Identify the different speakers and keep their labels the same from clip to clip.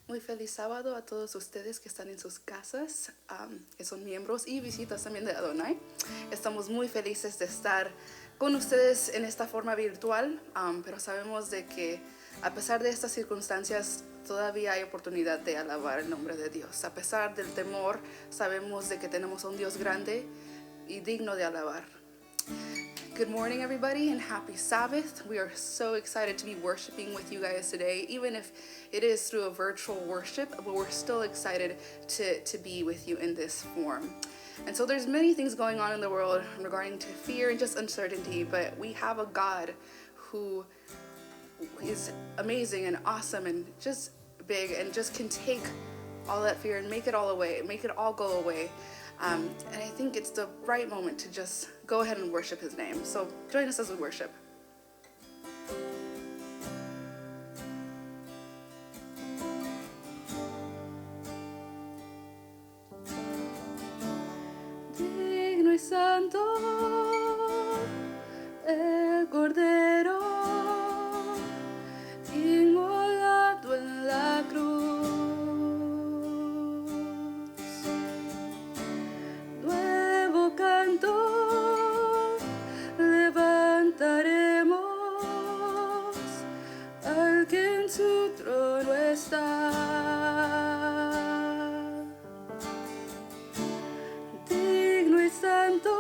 Speaker 1: Muy feliz sábado a todos ustedes que están en sus casas, que son miembros y visitas también de Adonai. Estamos muy felices de estar con ustedes en esta forma virtual, pero sabemos de que a pesar de estas circunstancias todavía hay oportunidad de alabar el nombre de Dios. A pesar del temor, sabemos de que tenemos a un Dios grande y digno de alabar. Good morning, everybody, and happy Sabbath. We are so excited to be worshiping with you guys today, even if it is through a virtual worship, but we're still excited to be with you in this form. And so there's many things going on in the world regarding to fear and just uncertainty, but we have a God who is amazing and awesome and just big and just can take all that fear and make it all away, make it all go away. And I think it's the right moment to just go ahead and worship his name. So join us as we worship. Digno y santo el Cordero, inmolado en la cruz. Digno y santo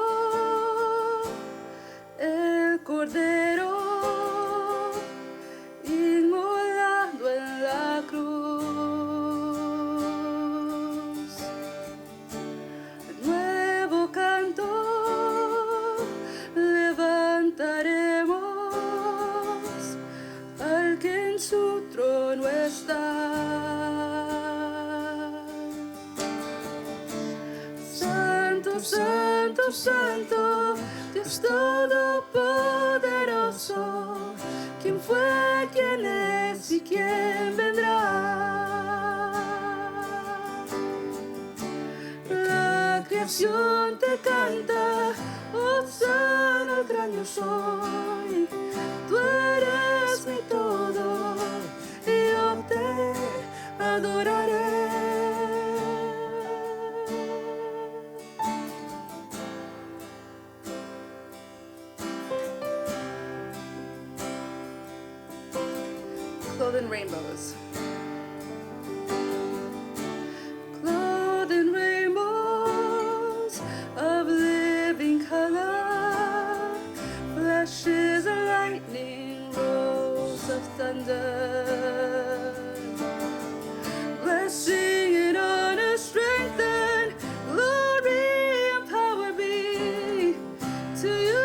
Speaker 1: el Cordero, inmolado en la cruz. Nuevo canto levantaremos al que en su trono está. Santo, santo, Dios todopoderoso, ¿quién fue, quién es y quién vendrá? La creación te canta, Hosanna al gran yo soy. Tú eres mi todo y yo te adoraré. Clothed in rainbows. Clothed in rainbows of living color, flashes of lightning, rolls of thunder. Blessing and honor, strength and glory and power be to you.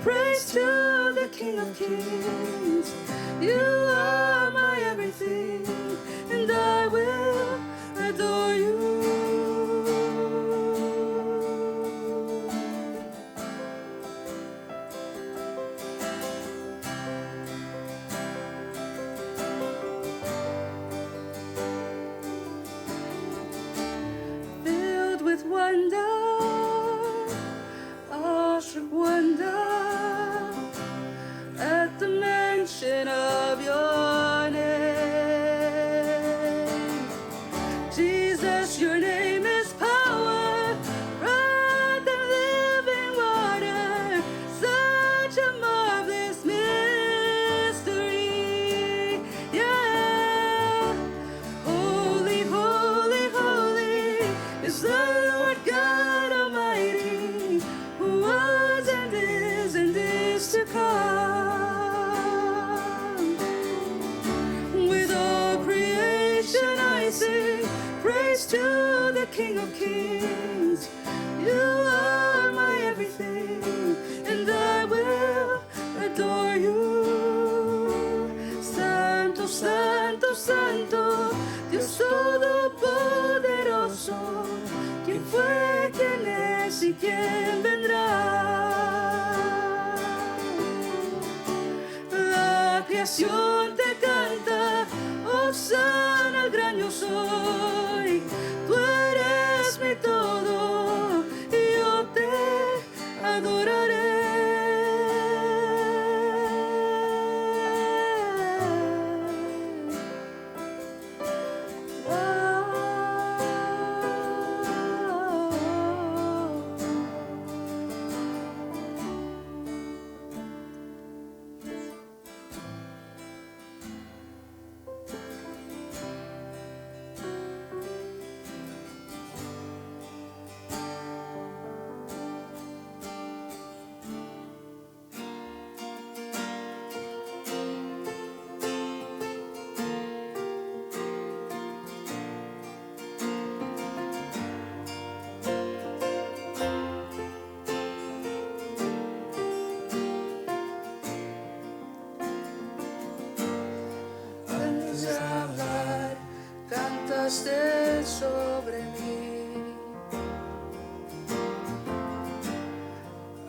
Speaker 1: Praise to the King of Kings. You are my everything, and I will adore you. Filled with wonder, awestruck wonder, at the mention of your name. Jesus, your name is power, breath and living water, such a marvelous mystery. Yeah, holy, holy, holy is the Lord God Almighty, who was and is to come. Praise to the King of Kings. You are my everything, and I will adore you. Santo, santo, santo, Dios todopoderoso, ¿quién fue, quién es y quién vendrá?
Speaker 2: creación te canta, Hosana al gran yo soy. Tú eres mi todo y yo te adoraré. Cantaste sobre mí,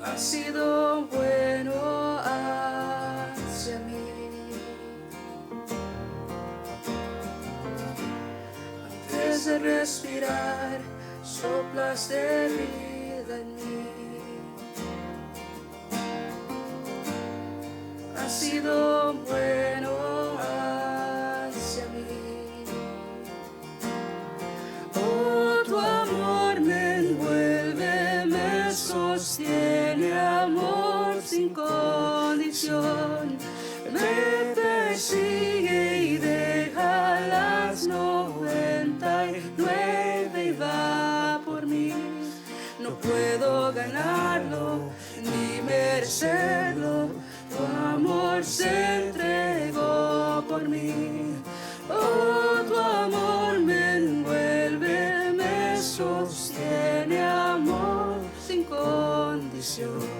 Speaker 2: has sido bueno hacia mí. Antes de respirar, soplaste vida en mí. Has sido bueno hacia mí. Sostiene amor sin condición, me persigue y deja las 99 y va por mí. No puedo ganarlo ni merecerlo, tu amor se entregó por mí. Oh, tu amor me envuelve, me sostiene amor sin condición.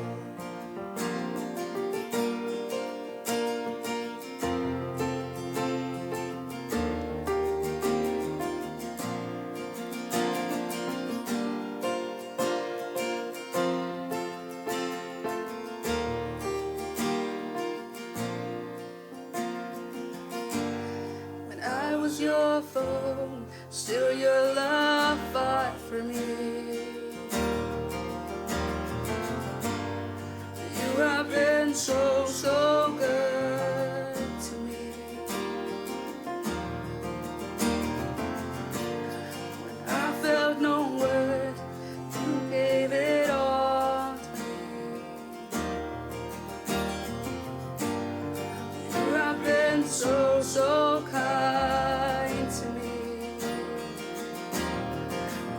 Speaker 2: When I was your foe, still your love fought for me. You have been so, so good to me. When I felt no worth, you gave it all to me. You have been so, so kind to me.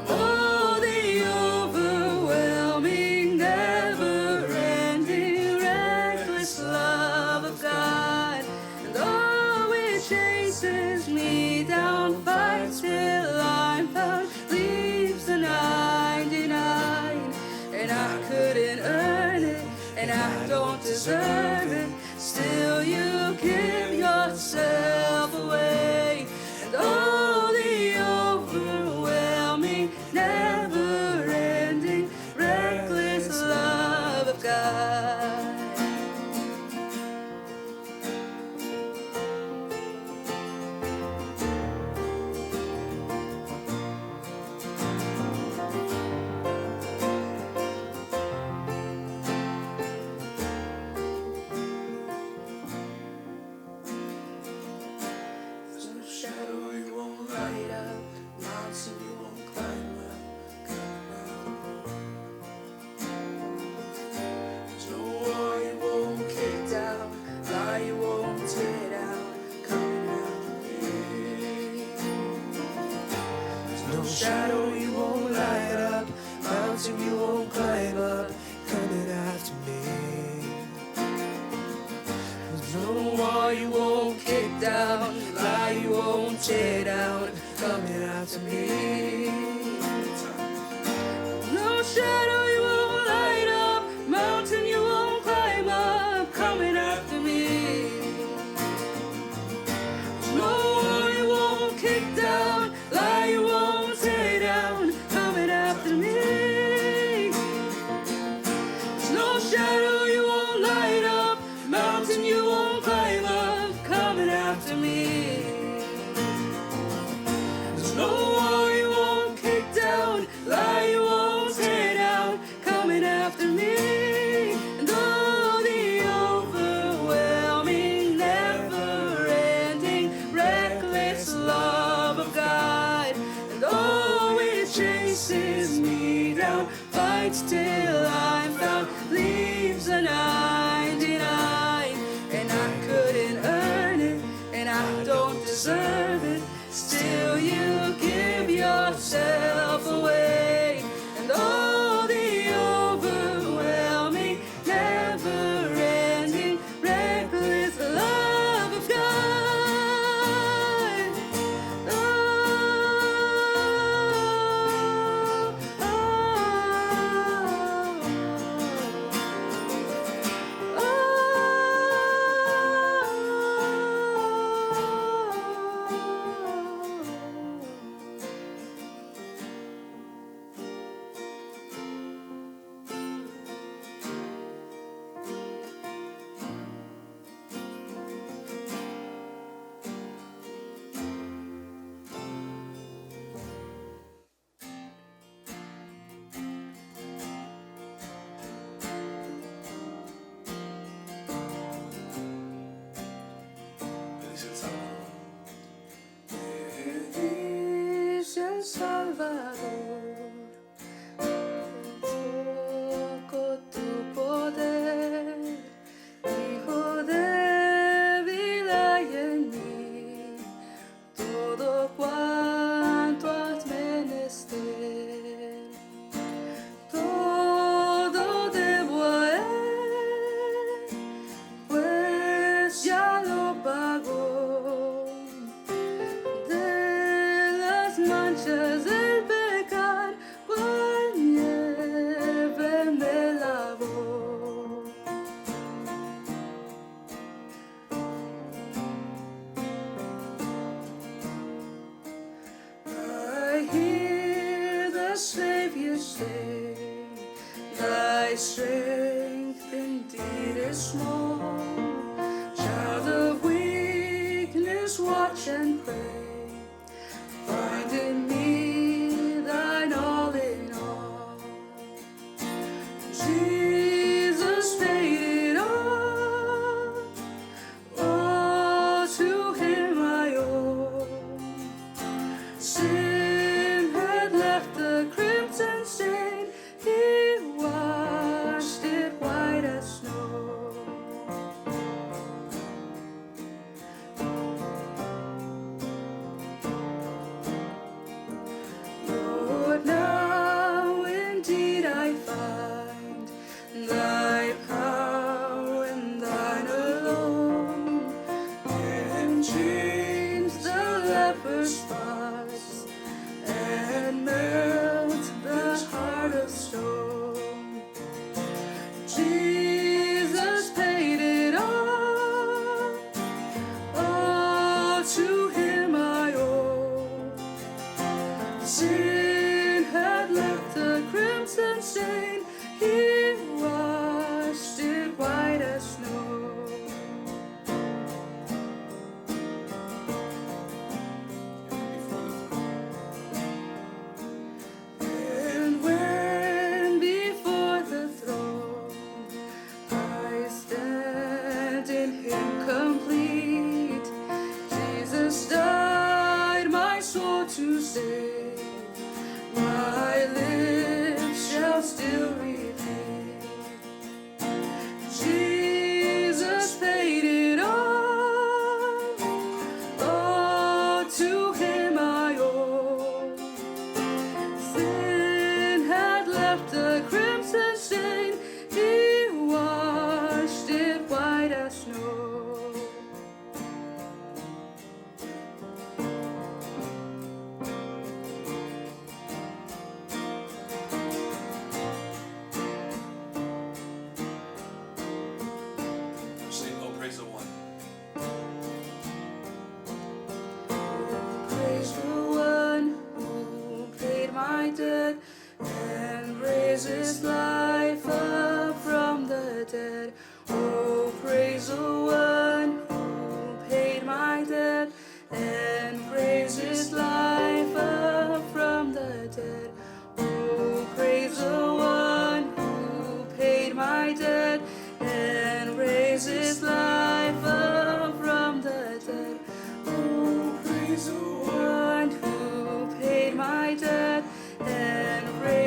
Speaker 2: Oh, the overwhelming, never-ending, reckless love of God. And oh, it chases me down, fights till I'm found, leaves the 99. And I couldn't earn it, and I don't deserve it. Still you give yourself away. And oh, the overwhelming, never-ending, reckless love of God. There's no shadow you won't light up, mountain you won't climb up, coming out. There's no wall you won't kick down, lie you won't tear down, coming out of me. There's no shadow you won't light up, mountain you won't climb up, coming after me. There's no wall you won't kick down, lie you won't tear down, coming after me. No shadow you won't light up, mountain you won't climb up, coming after me. There's no wall you won't kick down, lie you won't tear down, coming after me. There's no shadow you won't light up, mountain you won't climb up, chases me down, fights till I'm found, leaves the 99. And I couldn't earn it, and I don't deserve it. Still you give yourself away, and all the overwhelming, never-ending, reckless love of God. Dice El Salvador, toco tu poder, Hijo débil hay en mí, todo cuanto has menester, todo debo a Él, pues ya lo pagó. Del pecar, cual nieve me lavó. I hear the Savior say, thy strength indeed is small. Child of weakness, watch and pray. Find in me thine all in all. Jesus paid it all to him I owe. Sin had left the crimson stain, he washed it white as snow. Lord, now indeed I find thy power and thine alone can change the leper's spots and melt the heart of stone. Jesus paid it all to him I owe. Sin had left the crimson stain, he washed it white as snow. And when before the throne I stand in him complete, Jesus died my soul to save. My lips shall still repeat, Jesus paid it all to him I owe. Sin had left the crimson stain, he washed it white as snow.
Speaker 3: Sing, oh, praise the one.
Speaker 2: Praise the one who paid my debt and raised his life up from the dead. Oh, praise the one who paid my debt and raised his life up from the dead. Oh, praise the one who paid my debt and raised his life up from the dead. Oh, praise the one who paid my debt and raised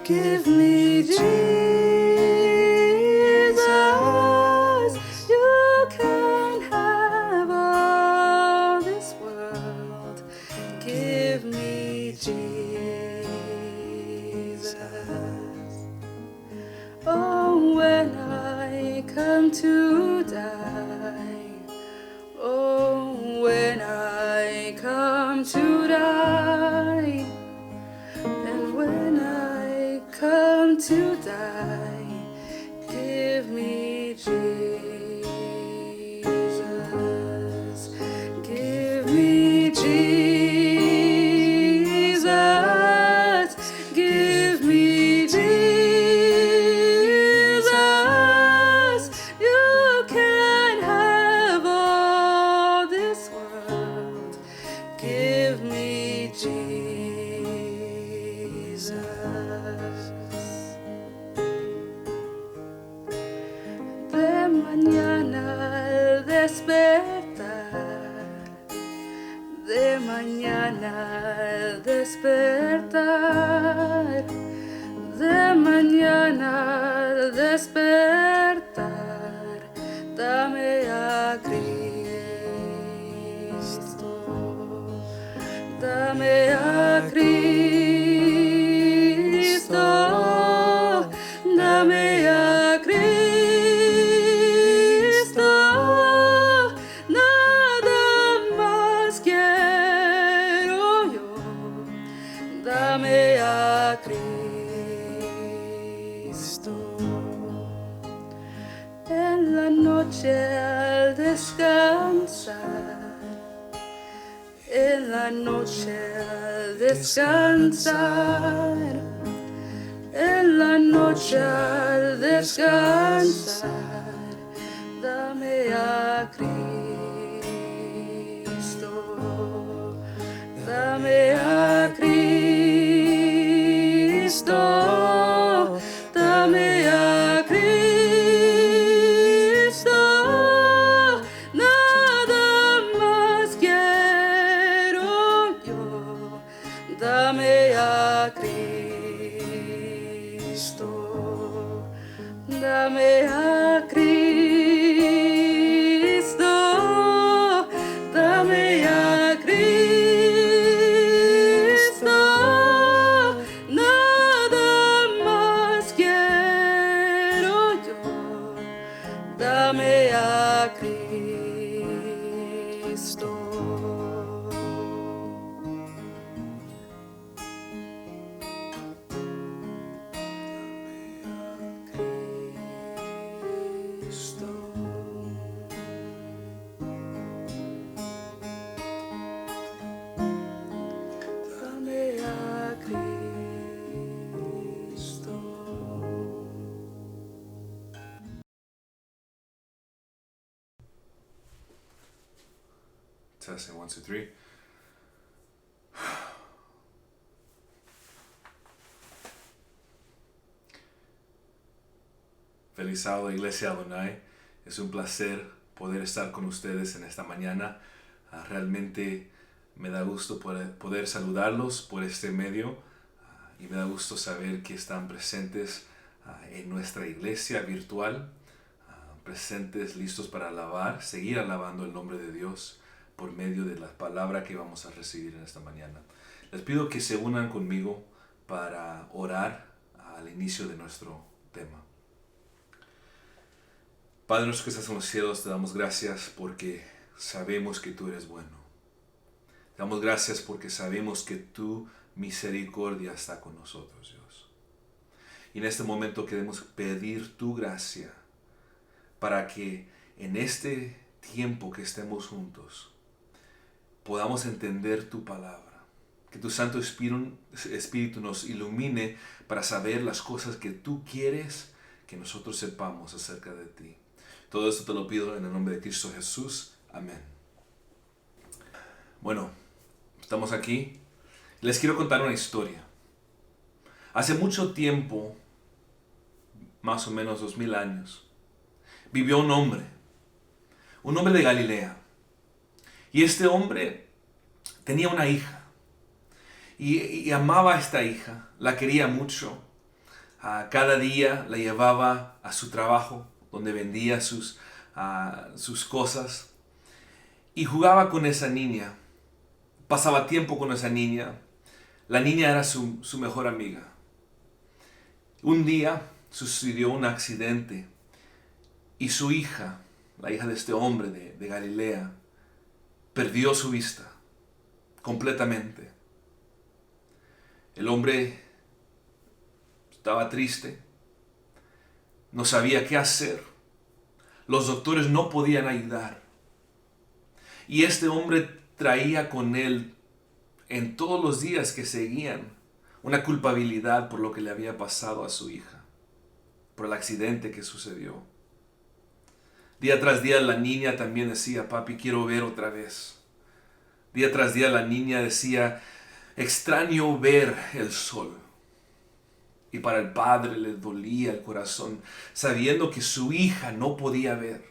Speaker 2: Give me Jesus. You can have all this world. Give me Jesus. Oh, when I come to die. Oh, when I come to die. And when I come to die, give me Jesus. Give me Jesus. Give me Jesus. You can have all this world. Give me Jesus. De mañana al despertar, de mañana al despertar, de mañana al despertar, dame a Cristo, dame a Cristo, dame a Cristo, nada más quiero yo, dame a Cristo. En la noche al descansar, en la noche al descansar, en la noche al descansar, dame a Cristo, dame a Cristo, dame a Cristo, nada más quiero yo, dame a Cristo, dame a Cristo, dame a Cristo, nada más quiero yo, dame a Cristo. Dame a Cristo.
Speaker 3: Testing 1, 2, 3. Feliz sábado, Iglesia Adonai. Es un placer poder estar con ustedes en esta mañana. Realmente me da gusto poder saludarlos por este medio y me da gusto saber que están presentes en nuestra iglesia virtual, presentes, listos para alabar, seguir alabando el nombre de Dios por medio de la palabra que vamos a recibir en esta mañana. Les pido que se unan conmigo para orar al inicio de nuestro tema. Padre nuestro que estás en los cielos, te damos gracias porque sabemos que tú eres bueno. Te damos gracias porque sabemos que tu misericordia está con nosotros, Dios. Y en este momento queremos pedir tu gracia para que en este tiempo que estemos juntos podamos entender tu palabra. Que tu Santo Espíritu nos ilumine para saber las cosas que tú quieres que nosotros sepamos acerca de ti. Todo esto te lo pido en el nombre de Cristo Jesús. Amén. Bueno, estamos aquí. Les quiero contar una historia. Hace mucho tiempo, más o menos 2000 años, vivió un hombre de Galilea. Y este hombre tenía una hija. Y amaba a esta hija, la quería mucho. Cada día la llevaba a su trabajo, donde vendía sus cosas, y jugaba con esa niña. Pasaba tiempo con esa niña. La niña era su mejor amiga. Un día sucedió un accidente y su hija, la hija de este hombre de Galilea, perdió su vista completamente. El hombre estaba triste, no sabía qué hacer. Los doctores no podían ayudar. Y este hombre traía con él, en todos los días que seguían, una culpabilidad por lo que le había pasado a su hija, por el accidente que sucedió. Día tras día la niña también decía: papi, quiero ver otra vez. Día tras día la niña decía: extraño ver el sol. Y para el padre le dolía el corazón, sabiendo que su hija no podía ver.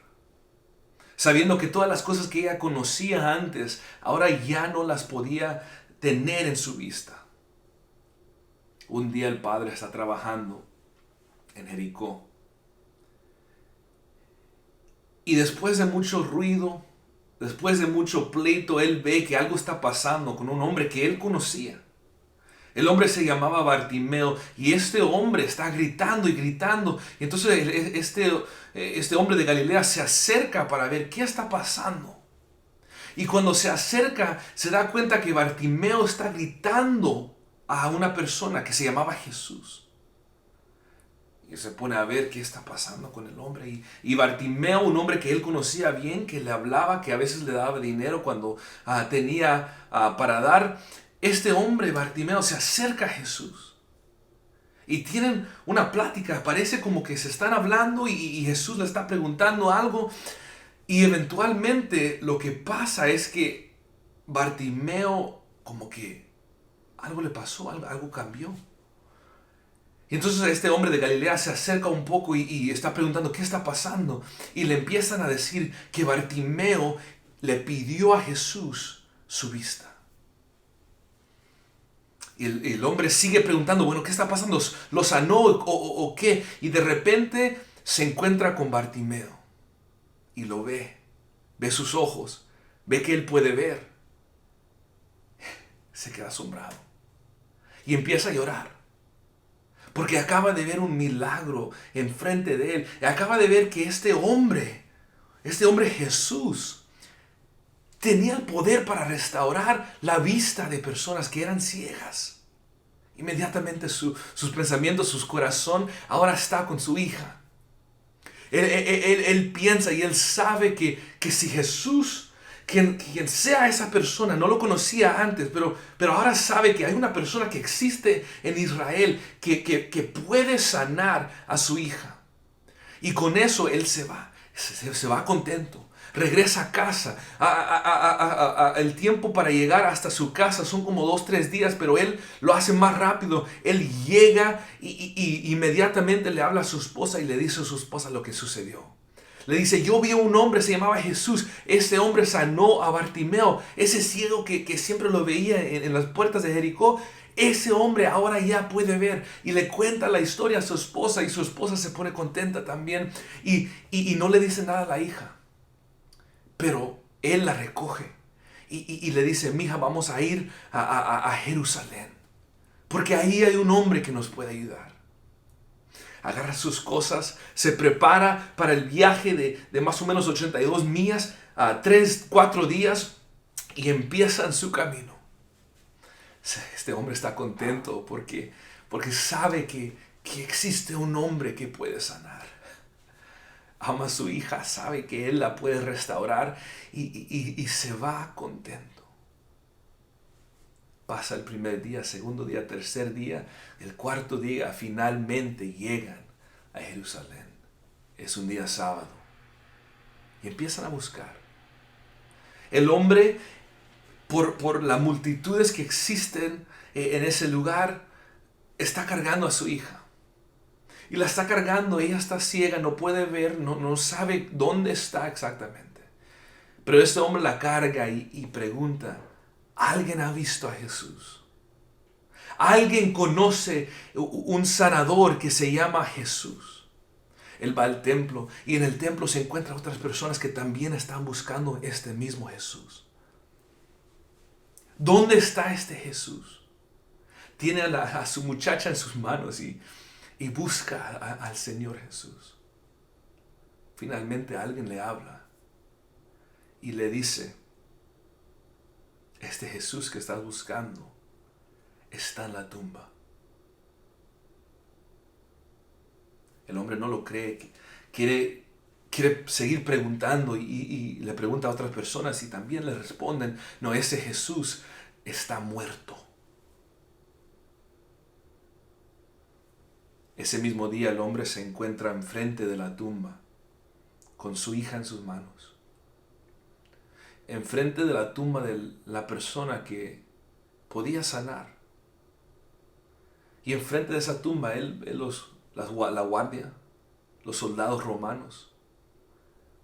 Speaker 3: Sabiendo que todas las cosas que ella conocía antes, ahora ya no las podía tener en su vista. Un día el padre está trabajando en Jericó. Y después de mucho ruido, después de mucho pleito, él ve que algo está pasando con un hombre que él conocía. El hombre se llamaba Bartimeo y este hombre está gritando y gritando. Y entonces este hombre de Galilea se acerca para ver qué está pasando. Y cuando se acerca se da cuenta que Bartimeo está gritando a una persona que se llamaba Jesús. Y se pone a ver qué está pasando con el hombre. Y Bartimeo, un hombre que él conocía bien, que le hablaba, que a veces le daba dinero cuando tenía para dar. Este hombre, Bartimeo, se acerca a Jesús. Y tienen una plática. Parece como que se están hablando y Jesús le está preguntando algo. Y eventualmente lo que pasa es que Bartimeo, como que algo le pasó, algo cambió. Y entonces este hombre de Galilea se acerca un poco y está preguntando qué está pasando. Y le empiezan a decir que Bartimeo le pidió a Jesús su vista. Y el hombre sigue preguntando, bueno, ¿qué está pasando? ¿Lo sanó o qué? Y de repente se encuentra con Bartimeo y lo ve sus ojos, ve que él puede ver. Se queda asombrado y empieza a llorar. Porque acaba de ver un milagro enfrente de él. Acaba de ver que este hombre Jesús, tenía el poder para restaurar la vista de personas que eran ciegas. Inmediatamente sus pensamientos, su corazón ahora está con su hija. Él piensa y él sabe que si Jesús, quien sea esa persona, no lo conocía antes, pero ahora sabe que hay una persona que existe en Israel que puede sanar a su hija. Y con eso él se va contento. Regresa a casa. El tiempo para llegar hasta su casa son como 2-3 días, pero él lo hace más rápido. Él llega y inmediatamente le habla a su esposa y le dice a su esposa lo que sucedió. Le dice: yo vi a un hombre, se llamaba Jesús. Este hombre sanó a Bartimeo, ese ciego que siempre lo veía en las puertas de Jericó. Ese hombre ahora ya puede ver. Y le cuenta la historia a su esposa y su esposa se pone contenta también. Y no le dice nada a la hija. Pero él la recoge y le dice: mija, vamos a ir a Jerusalén, porque ahí hay un hombre que nos puede ayudar. Agarra sus cosas, se prepara para el viaje de más o menos 82 millas, 3-4 días, y empieza en su camino. Este hombre está contento porque sabe que existe un hombre que puede sanar. Ama a su hija, sabe que él la puede restaurar y se va contento. Pasa el primer día, segundo día, tercer día, el cuarto día, finalmente llegan a Jerusalén. Es un día sábado y empiezan a buscar. El hombre, por las multitudes que existen en ese lugar, está cargando a su hija. Y la está cargando, ella está ciega, no puede ver, no sabe dónde está exactamente. Pero este hombre la carga y pregunta: ¿alguien ha visto a Jesús? Alguien conoce un sanador que se llama Jesús. Él va al templo y en el templo se encuentran otras personas que también están buscando este mismo Jesús. ¿Dónde está este Jesús? Tiene a su muchacha en sus manos y busca al Señor Jesús. Finalmente alguien le habla y le dice, este Jesús que estás buscando está en la tumba. El hombre no lo cree, quiere seguir preguntando y le pregunta a otras personas y también le responden, no, ese Jesús está muerto. Ese mismo día el hombre se encuentra enfrente de la tumba con su hija en sus manos. Enfrente de la tumba de la persona que podía sanar. Y enfrente de esa tumba la guardia, los soldados romanos,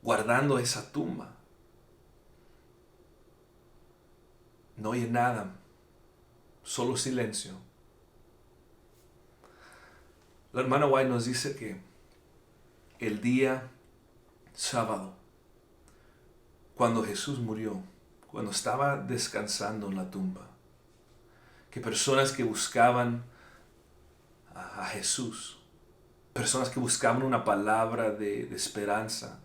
Speaker 3: guardando esa tumba. No oye nada, solo silencio. La hermana White nos dice que el día sábado, cuando Jesús murió, cuando estaba descansando en la tumba, que personas que buscaban a Jesús, personas que buscaban una palabra de esperanza,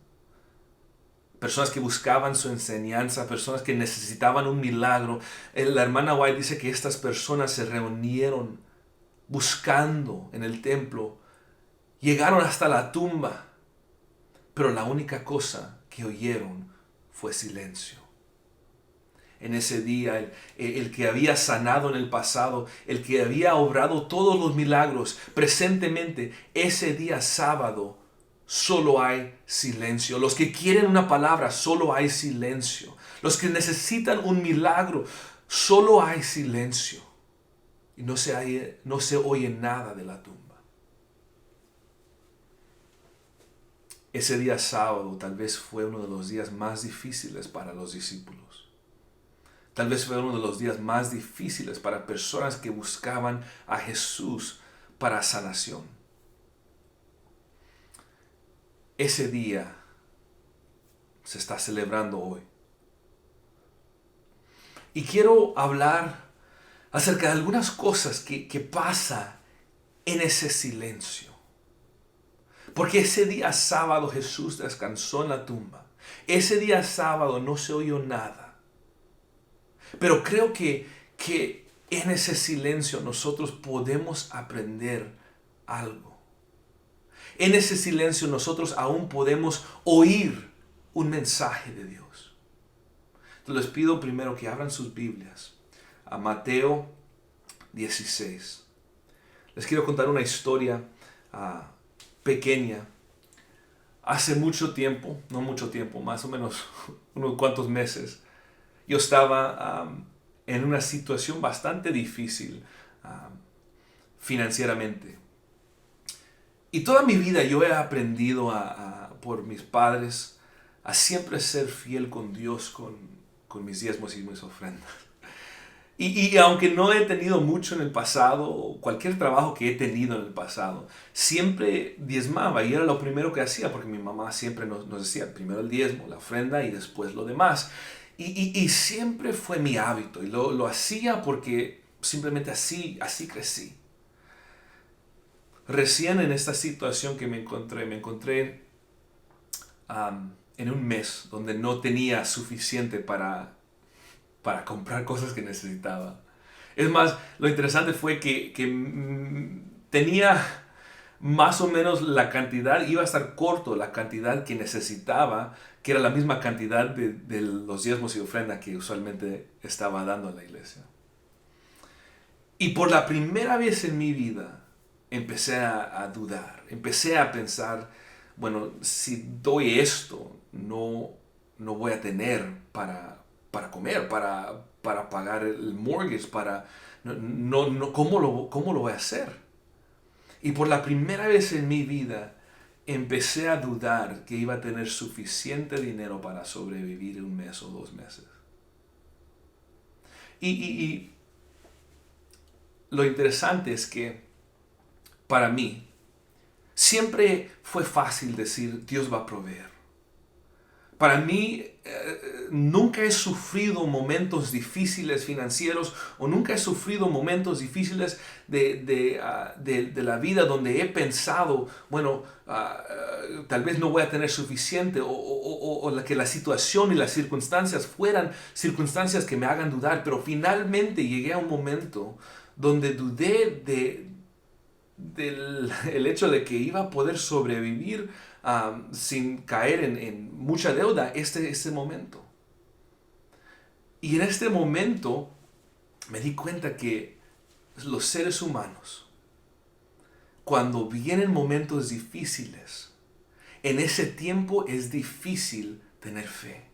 Speaker 3: personas que buscaban su enseñanza, personas que necesitaban un milagro. La hermana White dice que estas personas se reunieron buscando en el templo, llegaron hasta la tumba, pero la única cosa que oyeron fue silencio. En ese día, el que había sanado en el pasado, el que había obrado todos los milagros presentemente, ese día sábado, solo hay silencio. Los que quieren una palabra, solo hay silencio. Los que necesitan un milagro, solo hay silencio. Y no se oye nada de la tumba. Ese día sábado tal vez fue uno de los días más difíciles para los discípulos. Tal vez fue uno de los días más difíciles para personas que buscaban a Jesús para sanación. Ese día se está celebrando hoy. Y quiero hablar acerca de algunas cosas que pasa en ese silencio. Porque ese día sábado Jesús descansó en la tumba. Ese día sábado no se oyó nada. Pero creo que en ese silencio nosotros podemos aprender algo. En ese silencio nosotros aún podemos oír un mensaje de Dios. Entonces les pido primero que abran sus Biblias a Mateo 16. Les quiero contar una historia pequeña. Hace mucho tiempo, no mucho tiempo, más o menos unos cuantos meses, yo estaba en una situación bastante difícil financieramente. Y toda mi vida yo he aprendido por mis padres a siempre ser fiel con Dios, con mis diezmos y mis ofrendas. Y aunque no he tenido mucho en el pasado, cualquier trabajo que he tenido en el pasado, siempre diezmaba y era lo primero que hacía, porque mi mamá siempre nos decía, primero el diezmo, la ofrenda y después lo demás. Y siempre fue mi hábito y lo hacía porque simplemente así crecí. Recién en esta situación que me encontré en un mes donde no tenía suficiente para comprar cosas que necesitaba. Es más, lo interesante fue que tenía más o menos la cantidad, iba a estar corto la cantidad que necesitaba, que era la misma cantidad de los diezmos y ofrenda que usualmente estaba dando a la iglesia. Y por la primera vez en mi vida empecé a dudar, empecé a pensar, bueno, si doy esto, no voy a tener para comer, para pagar el mortgage, ¿cómo lo voy a hacer? Y por la primera vez en mi vida empecé a dudar que iba a tener suficiente dinero para sobrevivir un mes o 2 meses. Y lo interesante es que para mí siempre fue fácil decir Dios va a proveer. Para mí nunca he sufrido momentos difíciles financieros o nunca he sufrido momentos difíciles de la vida donde he pensado, bueno, tal vez no voy a tener suficiente o que la situación y las circunstancias fueran circunstancias que me hagan dudar, pero finalmente llegué a un momento donde dudé del hecho de que iba a poder sobrevivir sin caer en mucha deuda este momento. Y en este momento me di cuenta que los seres humanos, cuando vienen momentos difíciles, en ese tiempo es difícil tener fe.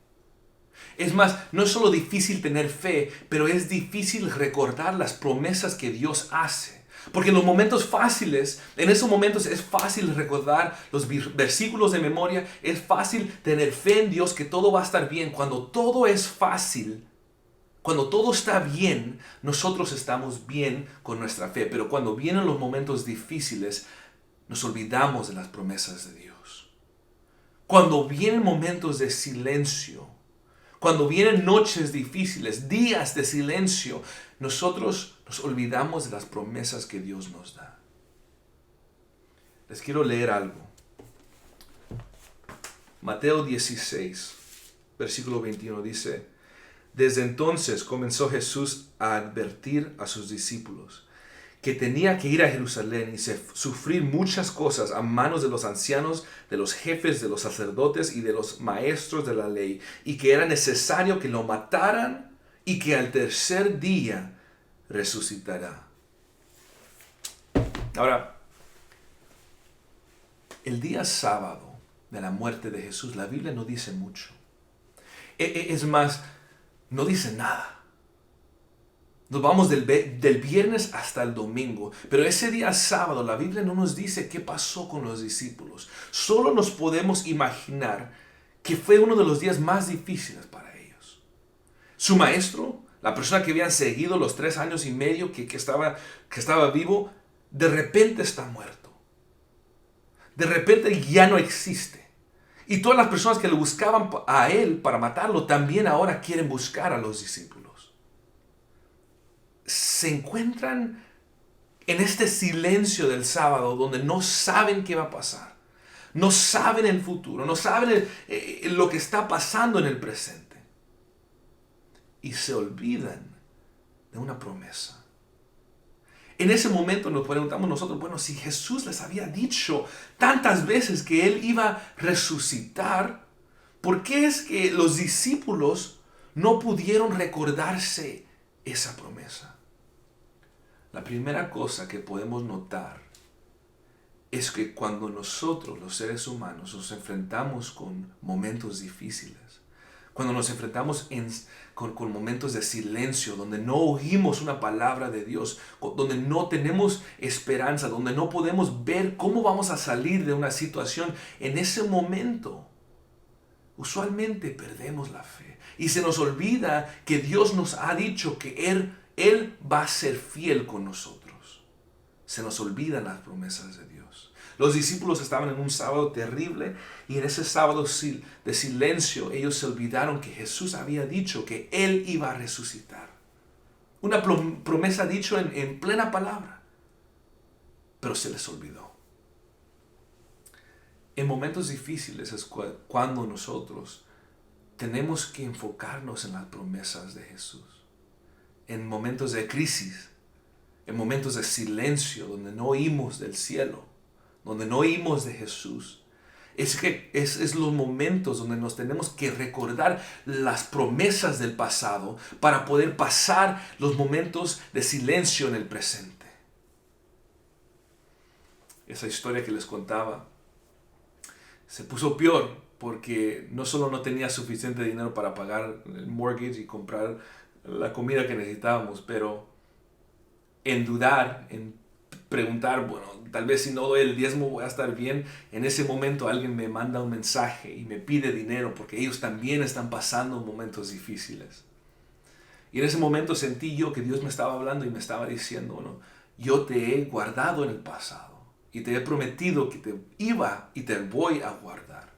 Speaker 3: Es más, no es solo difícil tener fe, pero es difícil recordar las promesas que Dios hace. Porque en los momentos fáciles, en esos momentos es fácil recordar los versículos de memoria, es fácil tener fe en Dios que todo va a estar bien. Cuando todo es fácil, cuando todo está bien, nosotros estamos bien con nuestra fe. Pero cuando vienen los momentos difíciles, nos olvidamos de las promesas de Dios. Cuando vienen momentos de silencio, cuando vienen noches difíciles, días de silencio, nosotros nos olvidamos de las promesas que Dios nos da. Les quiero leer algo. Mateo 16, versículo 21 dice: Desde entonces comenzó Jesús a advertir a sus discípulos que tenía que ir a Jerusalén y sufrir muchas cosas a manos de los ancianos, de los jefes, de los sacerdotes y de los maestros de la ley, y que era necesario que lo mataran y que al tercer día resucitará. Ahora, el día sábado de la muerte de Jesús, la Biblia no dice mucho. Es más, no dice nada. Nos vamos del viernes hasta el domingo. Pero ese día sábado la Biblia no nos dice qué pasó con los discípulos. Solo nos podemos imaginar que fue uno de los días más difíciles para ellos. Su maestro, la persona que habían seguido los 3 años y medio que estaba vivo, de repente está muerto. De repente ya no existe. Y todas las personas que le buscaban a él para matarlo también ahora quieren buscar a los discípulos. Se encuentran en este silencio del sábado donde no saben qué va a pasar. No saben el futuro, no saben lo que está pasando en el presente. Y se olvidan de una promesa. En ese momento nos preguntamos nosotros, bueno, si Jesús les había dicho tantas veces que Él iba a resucitar, ¿por qué es que los discípulos no pudieron recordarse esa promesa? La primera cosa que podemos notar es que cuando nosotros, los seres humanos, nos enfrentamos con momentos difíciles, cuando nos enfrentamos con momentos de silencio, donde no oímos una palabra de Dios, donde no tenemos esperanza, donde no podemos ver cómo vamos a salir de una situación, en ese momento, usualmente perdemos la fe. Y se nos olvida que Dios nos ha dicho que Él va a ser fiel con nosotros. Se nos olvidan las promesas de Dios. Los discípulos estaban en un sábado terrible y en ese sábado de silencio ellos se olvidaron que Jesús había dicho que Él iba a resucitar. Una promesa dicha en plena palabra, pero se les olvidó. En momentos difíciles es cuando nosotros tenemos que enfocarnos en las promesas de Jesús. En momentos de crisis, en momentos de silencio, donde no oímos del cielo, donde no oímos de Jesús, es los momentos donde nos tenemos que recordar las promesas del pasado para poder pasar los momentos de silencio en el presente. Esa historia que les contaba se puso peor porque no solo no tenía suficiente dinero para pagar el mortgage y comprar la comida que necesitábamos, pero en dudar, en preguntar, bueno, tal vez si no doy el diezmo voy a estar bien. En ese momento alguien me manda un mensaje y me pide dinero porque ellos también están pasando momentos difíciles. Y en ese momento sentí yo que Dios me estaba hablando y me estaba diciendo, bueno, yo te he guardado en el pasado y te he prometido que te iba y te voy a guardar.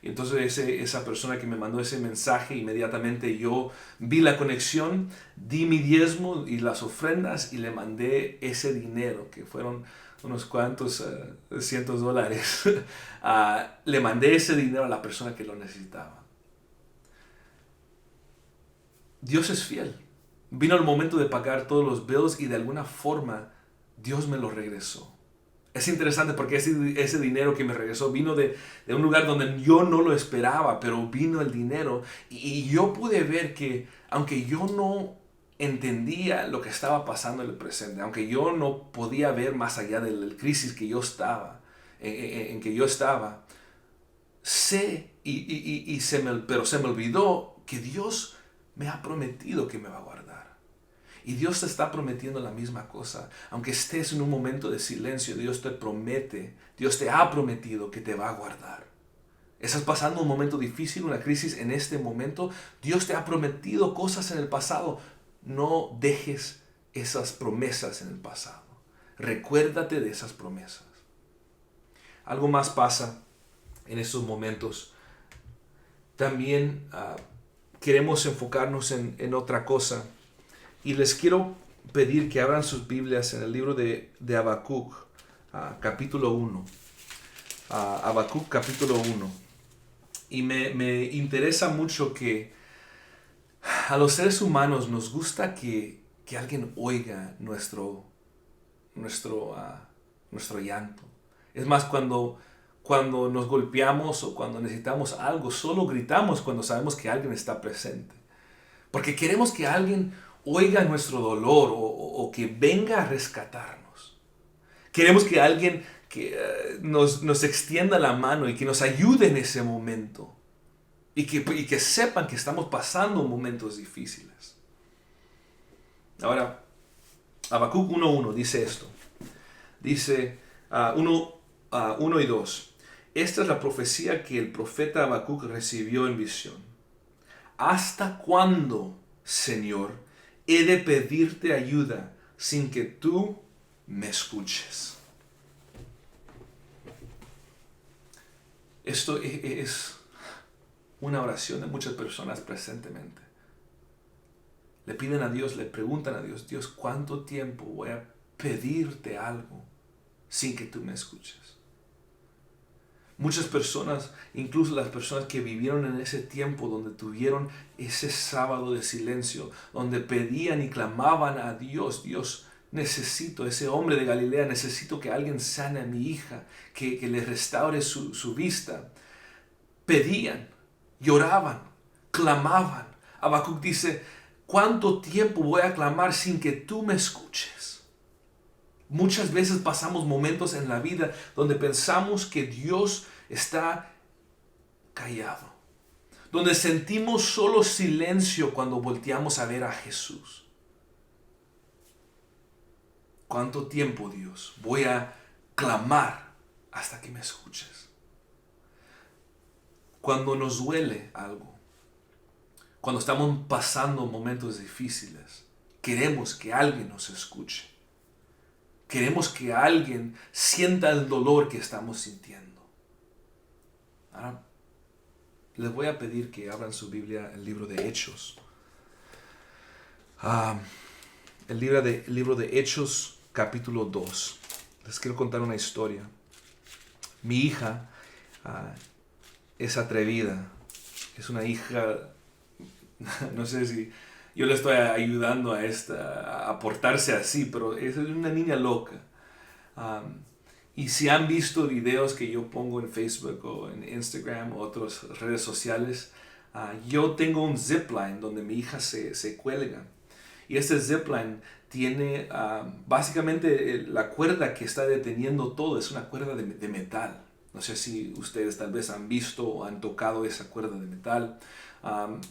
Speaker 3: Y entonces esa persona que me mandó ese mensaje, inmediatamente yo vi la conexión, di mi diezmo y las ofrendas y le mandé ese dinero, que fueron unos cuantos cientos dólares. Le mandé ese dinero a la persona que lo necesitaba. Dios es fiel. Vino el momento de pagar todos los bills y de alguna forma Dios me lo regresó. Es interesante porque ese dinero que me regresó vino de un lugar donde yo no lo esperaba, pero vino el dinero y yo pude ver que aunque yo no entendía lo que estaba pasando en el presente, aunque yo no podía ver más allá de la crisis que yo estaba, en que yo estaba, sé pero se me olvidó que Dios me ha prometido que me va a guardar. Y Dios te está prometiendo la misma cosa. Aunque estés en un momento de silencio, Dios te promete, Dios te ha prometido que te va a guardar. Estás pasando un momento difícil, una crisis en este momento. Dios te ha prometido cosas en el pasado. No dejes esas promesas en el pasado. Recuérdate de esas promesas. Algo más pasa en estos momentos. También queremos enfocarnos en otra cosa. Y les quiero pedir que abran sus Biblias en el libro de Habacuc, capítulo 1. Habacuc, capítulo 1. Y me interesa mucho que a los seres humanos nos gusta que alguien oiga nuestro llanto. Es más, cuando nos golpeamos o cuando necesitamos algo, solo gritamos cuando sabemos que alguien está presente. Porque queremos que alguien oiga nuestro dolor o que venga a rescatarnos. Queremos que alguien nos extienda la mano y que nos ayude en ese momento. Y que sepan que estamos pasando momentos difíciles. Ahora, Habacuc 1.1 dice esto. Dice 1 y 2. Esta es la profecía que el profeta Habacuc recibió en visión. ¿Hasta cuándo, Señor, he de pedirte ayuda sin que tú me escuches? Esto es una oración de muchas personas presentemente. Le piden a Dios, le preguntan a Dios, Dios, ¿cuánto tiempo voy a pedirte algo sin que tú me escuches? Muchas personas, incluso las personas que vivieron en ese tiempo donde tuvieron ese sábado de silencio, donde pedían y clamaban a Dios, Dios, necesito, ese hombre de Galilea, necesito que alguien sane a mi hija, que le restaure su vista. Pedían, lloraban, clamaban. Habacuc dice, ¿cuánto tiempo voy a clamar sin que tú me escuches? Muchas veces pasamos momentos en la vida donde pensamos que Dios está callado, donde sentimos solo silencio cuando volteamos a ver a Jesús. ¿Cuánto tiempo, Dios, voy a clamar hasta que me escuches? Cuando nos duele algo, cuando estamos pasando momentos difíciles, queremos que alguien nos escuche. Queremos que alguien sienta el dolor que estamos sintiendo. Ahora, les voy a pedir que abran su Biblia, el libro de Hechos. El libro de Hechos, capítulo 2. Les quiero contar una historia. Mi hija es atrevida. Es una hija, no sé si yo le estoy ayudando a portarse así, pero es una niña loca. Y si han visto videos que yo pongo en Facebook o en Instagram o otras redes sociales, yo tengo un zipline donde mi hija se cuelga. Y este zipline tiene básicamente la cuerda que está deteniendo todo, es una cuerda de metal. No sé si ustedes tal vez han visto o han tocado esa cuerda de metal.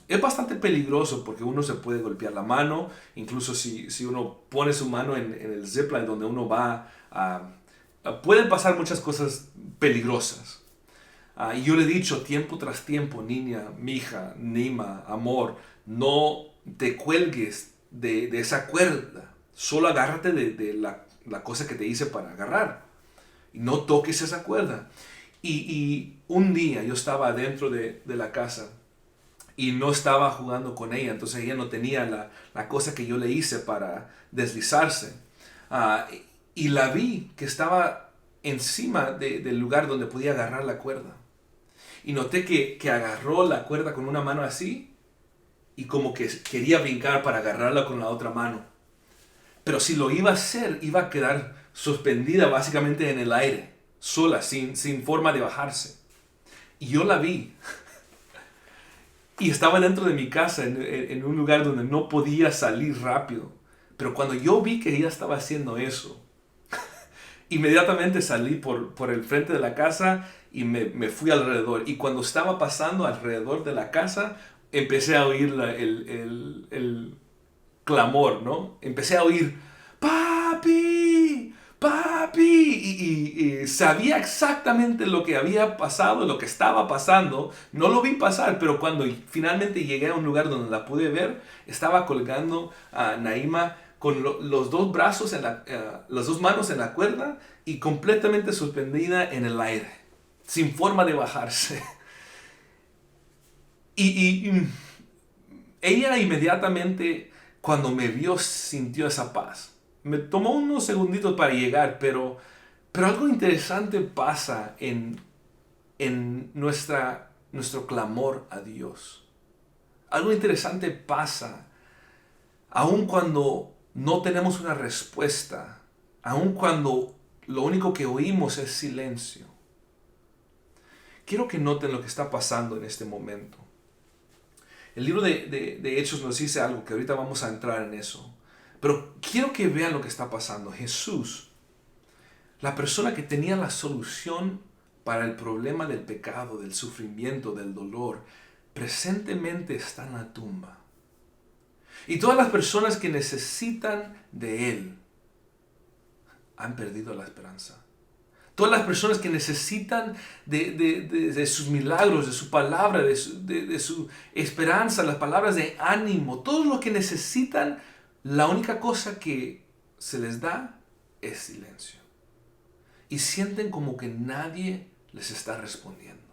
Speaker 3: Es bastante peligroso porque uno se puede golpear la mano, incluso si uno pone su mano en el zipline donde uno va, pueden pasar muchas cosas peligrosas. Y yo le he dicho tiempo tras tiempo, niña, mija, Nima, amor, no te cuelgues de esa cuerda. Solo agárrate de la cosa que te hice para agarrar. Y no toques esa cuerda. Y un día yo estaba dentro de la casa y no estaba jugando con ella. Entonces ella no tenía la cosa que yo le hice para deslizarse. Y la vi que estaba encima del lugar donde podía agarrar la cuerda. Y noté que agarró la cuerda con una mano así y como que quería brincar para agarrarla con la otra mano. Pero si lo iba a hacer, iba a quedar suspendida básicamente en el aire, sola, sin forma de bajarse. Y yo la vi. Y estaba dentro de mi casa, en un lugar donde no podía salir rápido. Pero cuando yo vi que ella estaba haciendo eso, inmediatamente salí por el frente de la casa y me fui alrededor. Y cuando estaba pasando alrededor de la casa, empecé a oír el clamor, ¿no? Empecé a oír, ¡papi! ¡Papi! Y sabía exactamente lo que había pasado, lo que estaba pasando. No lo vi pasar, pero cuando finalmente llegué a un lugar donde la pude ver, estaba colgando a Naima con los dos brazos, las dos manos en la cuerda y completamente suspendida en el aire, sin forma de bajarse. Y ella inmediatamente, cuando me vio, sintió esa paz. Me tomó unos segunditos para llegar, pero algo interesante pasa en nuestro clamor a Dios. Algo interesante pasa aun cuando no tenemos una respuesta, aun cuando lo único que oímos es silencio. Quiero que noten lo que está pasando en este momento. El libro de Hechos nos dice algo que ahorita vamos a entrar en eso. Pero quiero que vean lo que está pasando. Jesús, la persona que tenía la solución para el problema del pecado, del sufrimiento, del dolor, presentemente está en la tumba. Y todas las personas que necesitan de Él han perdido la esperanza. Todas las personas que necesitan de sus milagros, de su palabra, de su esperanza, las palabras de ánimo, todo lo que necesitan, la única cosa que se les da es silencio. Y sienten como que nadie les está respondiendo.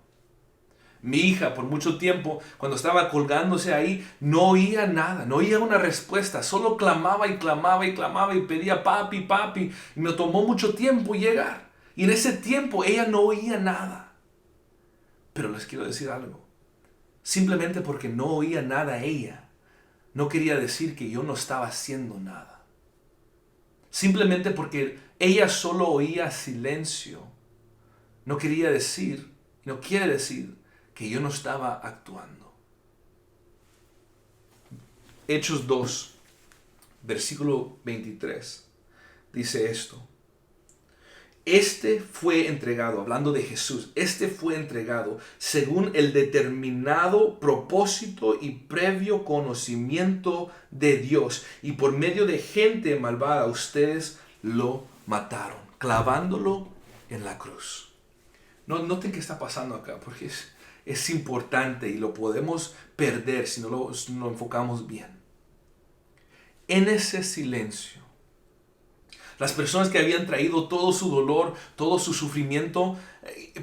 Speaker 3: Mi hija, por mucho tiempo, cuando estaba colgándose ahí, no oía nada, no oía una respuesta. Solo clamaba y clamaba y clamaba y pedía papi, papi. Y me tomó mucho tiempo llegar. Y en ese tiempo ella no oía nada. Pero les quiero decir algo. Simplemente porque no oía nada ella, no quería decir que yo no estaba haciendo nada. Simplemente porque ella solo oía silencio, no quiere decir que yo no estaba actuando. Hechos 2, versículo 23, dice esto. Este fue entregado, hablando de Jesús, este fue entregado según el determinado propósito y previo conocimiento de Dios. Y por medio de gente malvada, ustedes lo mataron, clavándolo en la cruz. Noten qué está pasando acá, porque es importante y lo podemos perder si no lo enfocamos bien. En ese silencio, las personas que habían traído todo su dolor, todo su sufrimiento,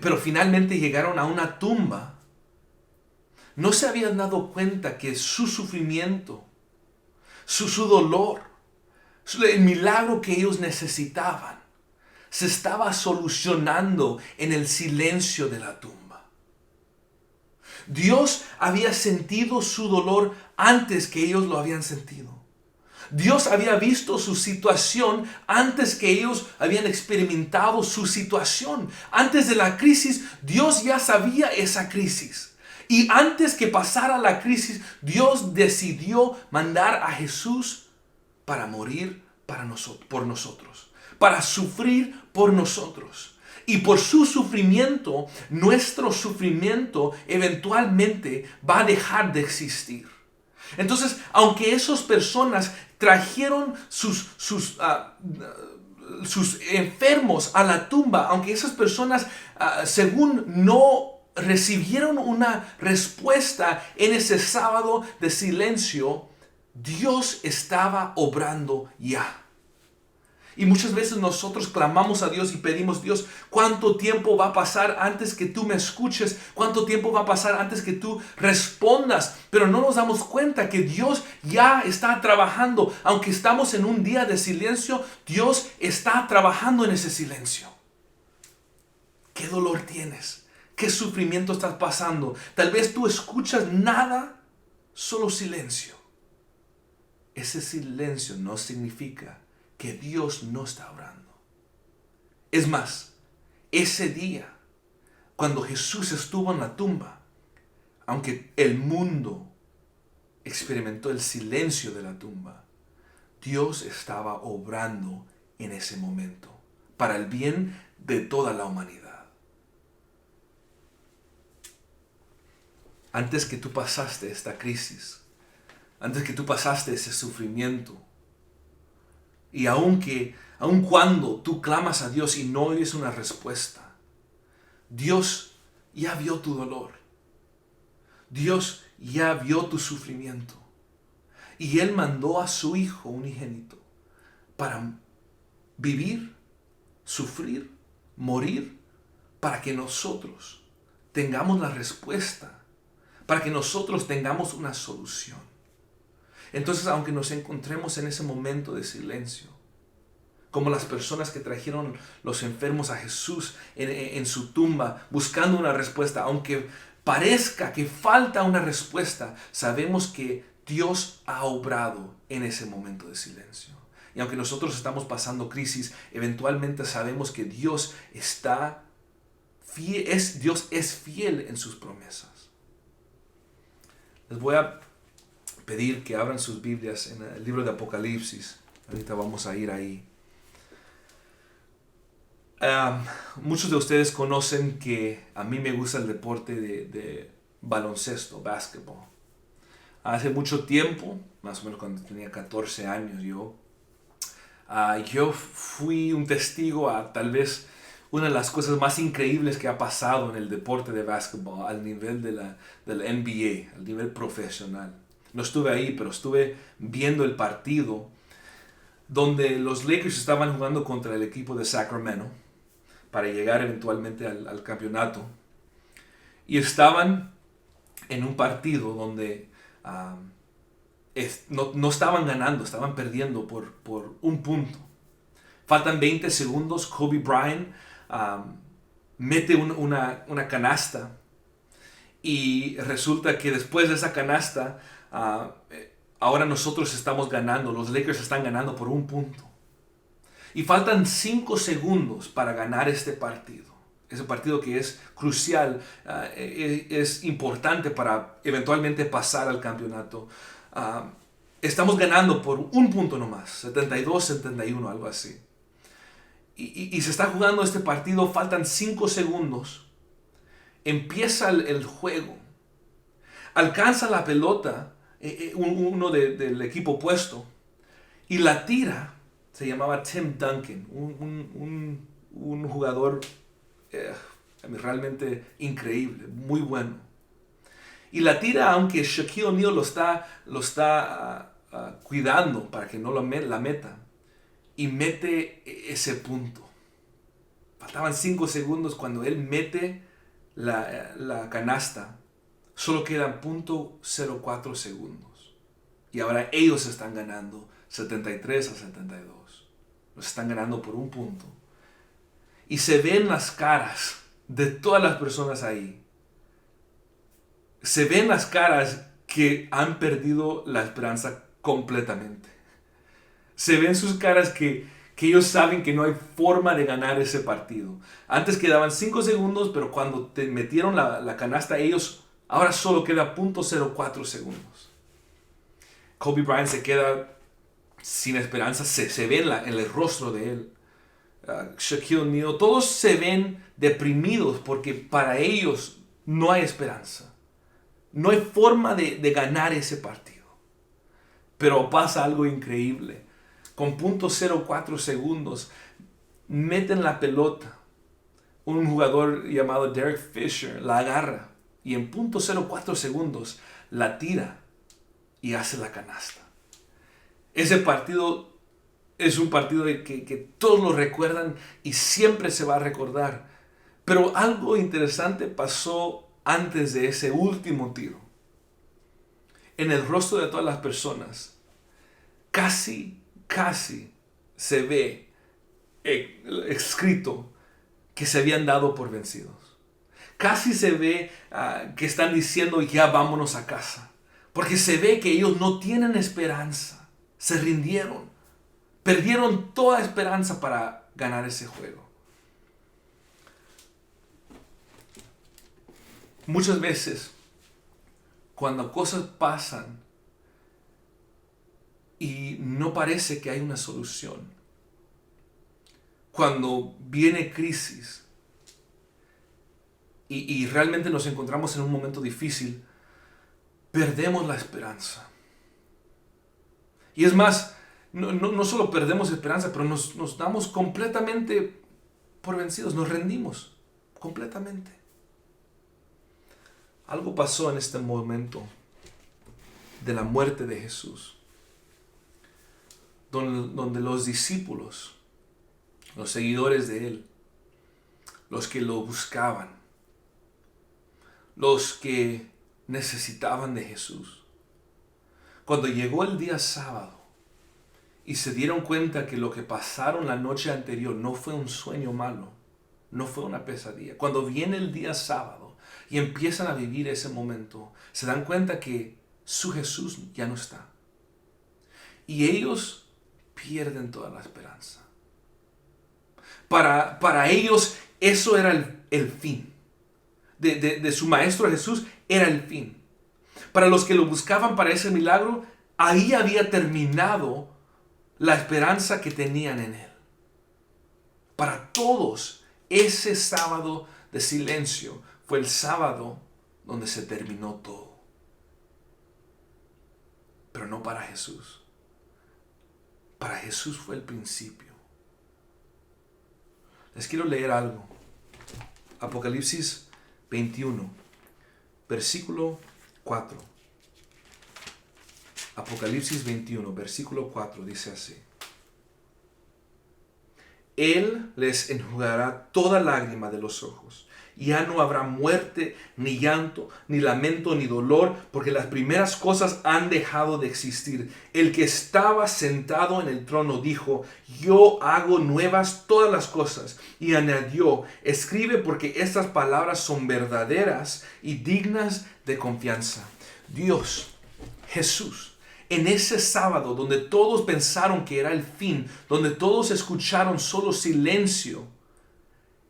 Speaker 3: pero finalmente llegaron a una tumba, no se habían dado cuenta que su sufrimiento, su dolor, el milagro que ellos necesitaban, se estaba solucionando en el silencio de la tumba. Dios había sentido su dolor antes que ellos lo habían sentido. Dios había visto su situación antes que ellos habían experimentado su situación. Antes de la crisis, Dios ya sabía esa crisis. Y antes que pasara la crisis, Dios decidió mandar a Jesús para morir por nosotros, para sufrir por nosotros. Y por su sufrimiento, nuestro sufrimiento eventualmente va a dejar de existir. Entonces, aunque esas personas trajeron sus enfermos a la tumba, aunque esas personas, según no recibieron una respuesta en ese sábado de silencio, Dios estaba obrando ya. Y muchas veces nosotros clamamos a Dios y pedimos, Dios, ¿cuánto tiempo va a pasar antes que tú me escuches? ¿Cuánto tiempo va a pasar antes que tú respondas? Pero no nos damos cuenta que Dios ya está trabajando. Aunque estamos en un día de silencio, Dios está trabajando en ese silencio. ¿Qué dolor tienes? ¿Qué sufrimiento estás pasando? Tal vez tú escuchas nada, solo silencio. Ese silencio no significa que Dios no está orando. Es más, ese día, cuando Jesús estuvo en la tumba, aunque el mundo experimentó el silencio de la tumba, Dios estaba obrando en ese momento para el bien de toda la humanidad. Antes que tú pasaste esta crisis, antes que tú pasaste ese sufrimiento, y aun cuando tú clamas a Dios y no oyes una respuesta, Dios ya vio tu dolor. Dios ya vio tu sufrimiento. Y Él mandó a su Hijo unigénito para vivir, sufrir, morir, para que nosotros tengamos la respuesta, para que nosotros tengamos una solución. Entonces, aunque nos encontremos en ese momento de silencio, como las personas que trajeron los enfermos a Jesús en su tumba, buscando una respuesta, aunque parezca que falta una respuesta, sabemos que Dios ha obrado en ese momento de silencio. Y aunque nosotros estamos pasando crisis, eventualmente sabemos que Dios está fiel, Dios es fiel en sus promesas. Les voy a pedir que abran sus Biblias en el libro de Apocalipsis. Ahorita vamos a ir ahí. Muchos de ustedes conocen que a mí me gusta el deporte de baloncesto, basketball. Hace mucho tiempo, más o menos cuando tenía 14 años, yo fui un testigo a tal vez una de las cosas más increíbles que ha pasado en el deporte de basketball al nivel de la NBA, al nivel profesional. No estuve ahí, pero estuve viendo el partido donde los Lakers estaban jugando contra el equipo de Sacramento para llegar eventualmente al campeonato. Y estaban en un partido donde no estaban ganando, estaban perdiendo por un punto. Faltan 20 segundos, Kobe Bryant mete una canasta y resulta que después de esa canasta ahora nosotros estamos ganando, los Lakers están ganando por un punto. Y faltan 5 segundos para ganar este partido. Ese partido que es crucial, es importante para eventualmente pasar al campeonato. Estamos ganando por un punto nomás, 72-71, algo así. Y se está jugando este partido, faltan 5 segundos. Empieza el juego. Alcanza la pelota uno del equipo opuesto y la tira. Se llamaba Tim Duncan, un jugador realmente increíble, muy bueno. Y la tira, aunque Shaquille O'Neal lo está cuidando para que no la meta, y mete ese punto. Faltaban 5 segundos cuando él mete la canasta. Solo quedan .04 segundos. Y ahora ellos están ganando 73-72. Los están ganando por un punto. Y se ven las caras de todas las personas ahí. Se ven las caras que han perdido la esperanza completamente. Se ven sus caras que ellos saben que no hay forma de ganar ese partido. Antes quedaban 5 segundos, pero cuando te metieron la canasta ellos, ahora solo queda .04 segundos. Kobe Bryant se queda sin esperanza, se ve en el rostro de él. Shaquille O'Neal, todos se ven deprimidos porque para ellos no hay esperanza. No hay forma de ganar ese partido. Pero pasa algo increíble. Con .04 segundos meten la pelota. Un jugador llamado Derek Fisher la agarra y en .04 segundos la tira y hace la canasta. Ese partido es un partido que todos lo recuerdan y siempre se va a recordar. Pero algo interesante pasó antes de ese último tiro. En el rostro de todas las personas, casi se ve escrito que se habían dado por vencidos. Casi se ve que están diciendo ya vámonos a casa. Porque se ve que ellos no tienen esperanza. Se rindieron. Perdieron toda esperanza para ganar ese juego. Muchas veces, cuando cosas pasan y no parece que hay una solución, cuando viene crisis y realmente nos encontramos en un momento difícil, perdemos la esperanza. Y es más, no solo perdemos esperanza, pero nos damos completamente por vencidos, nos rendimos completamente. Algo pasó en este momento de la muerte de Jesús, donde los discípulos, los seguidores de Él, los que lo buscaban, los que necesitaban de Jesús, cuando llegó el día sábado y se dieron cuenta que lo que pasaron la noche anterior no fue un sueño malo, no fue una pesadilla, cuando viene el día sábado y empiezan a vivir ese momento, se dan cuenta que su Jesús ya no está. Y ellos pierden toda la esperanza. Para ellos eso era el fin. De su maestro Jesús era el fin. Para los que lo buscaban para ese milagro, ahí había terminado la esperanza que tenían en Él. Para todos, ese sábado de silencio fue el sábado donde se terminó todo. Pero no para Jesús. Para Jesús fue el principio. Les quiero leer algo. Apocalipsis 21, versículo 4. Apocalipsis 21, versículo 4 dice así: Él les enjugará toda lágrima de los ojos. Ya no habrá muerte, ni llanto, ni lamento, ni dolor, porque las primeras cosas han dejado de existir. El que estaba sentado en el trono dijo: Yo hago nuevas todas las cosas. Y añadió: Escribe, porque estas palabras son verdaderas y dignas de confianza. Dios, Jesús, en ese sábado donde todos pensaron que era el fin, donde todos escucharon solo silencio,